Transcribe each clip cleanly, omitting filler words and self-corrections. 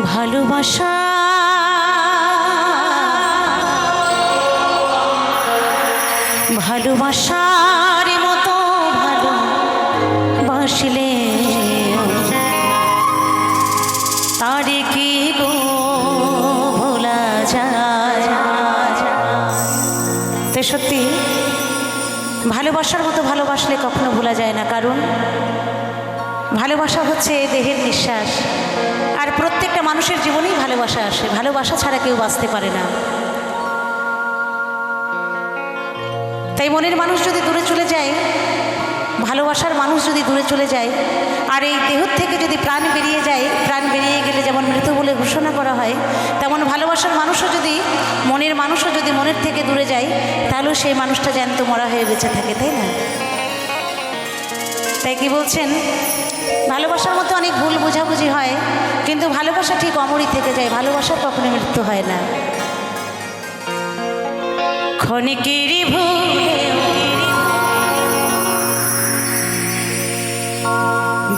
ভালোবাসা ভালোবাসার মতো ভালোবাসলে তারে কি গো ভোলা যায়। তো সত্যি ভালোবাসার মতো ভালোবাসলে কখনো ভোলা যায় না, কারণ ভালোবাসা হচ্ছে দেহের নিঃশ্বাস। আর প্রত্যেকটা মানুষের জীবনেই ভালোবাসা আসে, ভালোবাসা ছাড়া কেউ বাঁচতে পারে না। তাই মনের মানুষ যদি দূরে চলে যায়, ভালোবাসার মানুষ যদি দূরে চলে যায়, আর এই দেহ থেকে যদি প্রাণ বেরিয়ে যায়, প্রাণ বেরিয়ে গেলে যেমন মৃত বলে ঘোষণা করা হয়, তেমন ভালোবাসার মানুষও যদি মনের মানুষও যদি মনের থেকে দূরে যায়, তাহলেও সেই মানুষটা জ্যান্ত মরা হয়ে বেঁচে থাকে, তাই না? তাই কি বলছেন, ভালোবাসার মতো অনেক ভুল বোঝাবুঝি হয়, কিন্তু ভালোবাসা ঠিক অমরই থেকে যায়, ভালোবাসার কখনো মৃত্যু হয় না। ক্ষণিকেরই ভুলে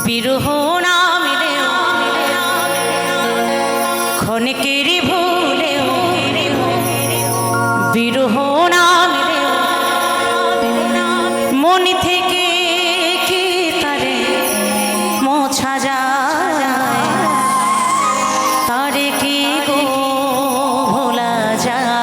বিরহ না মিলেও, ক্ষণিকেরই ভুলে বিরহ না মিলেও, মন থেকে কি তারে মোছা যায়, তারে কি গো ভোলা যায়।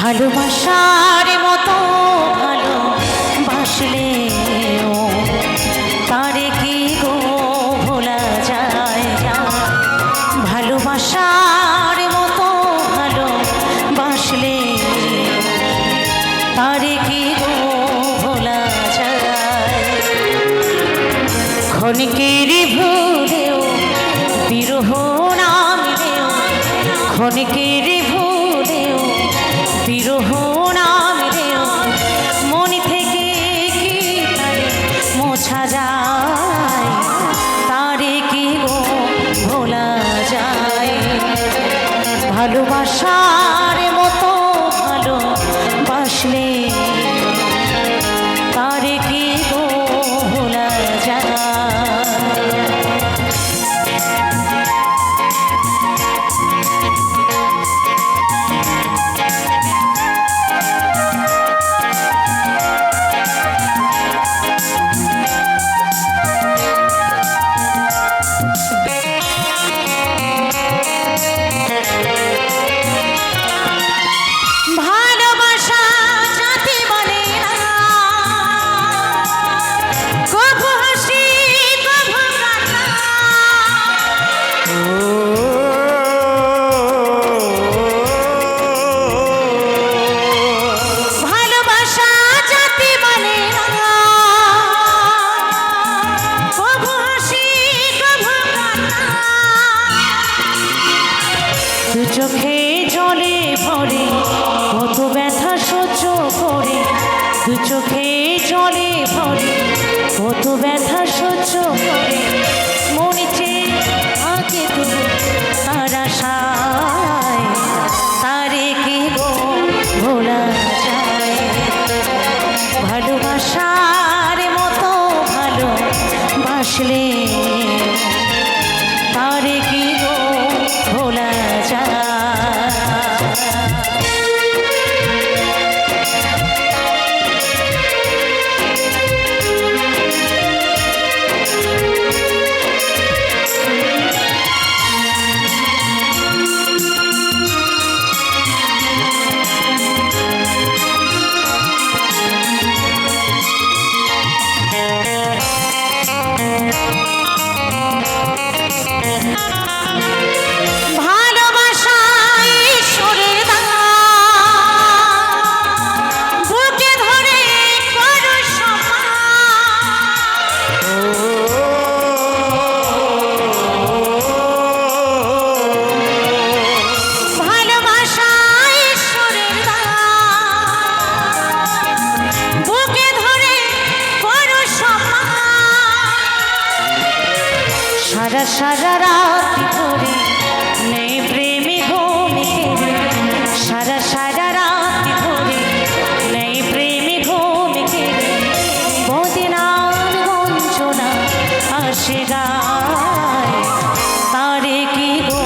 ভালোবাসার মতো ভালোবাসলে তারে কি গো ভোলা যায়। ভালোবাসার মতো ভালোবাসলে তারে কি গো ভোলা যায়। ক্ষণিকেরই ভুলেও বিরহ না মিলেও, ক্ষণিকেরই ভুলেও বিরহ না মিলেও, মন থেকে কি তারে মোছা যায়, তারে কি গো ভোলা যায়। ভালোবাসার মতো ভালোবাসলে তারে কি গো ভোলা যায়। দু চোখে জলে ভরে কত ব্যথা সহ্য করে, দু চোখে জলে ভরে কত ব্যথা সহ্য করে, মনে চেয়ে থাকে তো তার আশায়, তারে কি গো ভোলা যায়। ভালোবাসার মতো ভালোবাসলে তারে কি গো ভোলা যায়। সারা সারা রাত ধরে নেই প্রেমী ঘুমিয়ে সারা সারা রাত ধরে নেই প্রেমী ঘুমিয়ে বদিনার বঞ্চনা আসে গায় তারে কি গো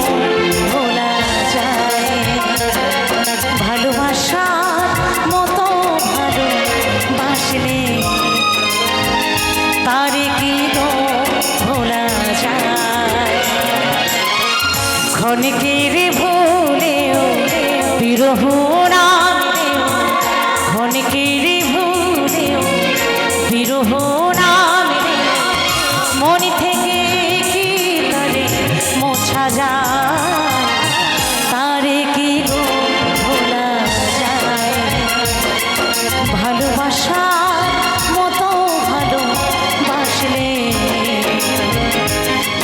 ভোলা যায় ভালোবাসার মতো ভালোবাসলে তারে কি গো ভোলা যায় ক্ষণিকের ভুলেও বিরহ নামেও ক্ষণিকের ভুলেও বিরহ নামেও মন থেকে কি তারে মোছা যায় তারে কি গো ভোলা যায় ভালোবাসার মতো ভালোবাসলে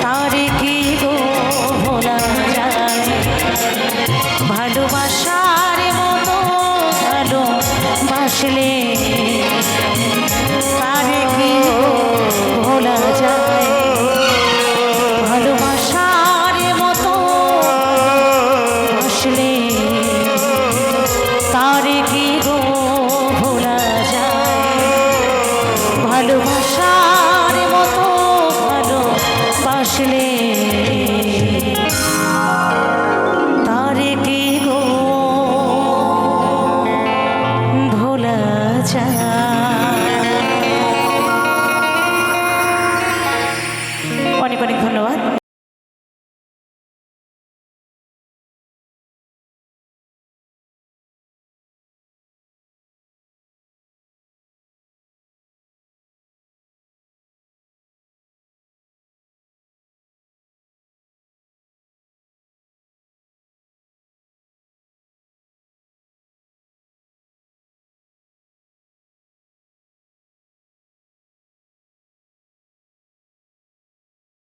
তারে কি গো ভোলা যায় ভালোবাসার মতো ভালোবাসলে তারে কি গো ভোলা যায় ভালোবাসার মতো বাসলে তারে কি গো ভোলা যায় ভালোবাসার মতো ভালোবাসলে তারে কি গো ভোলা যায়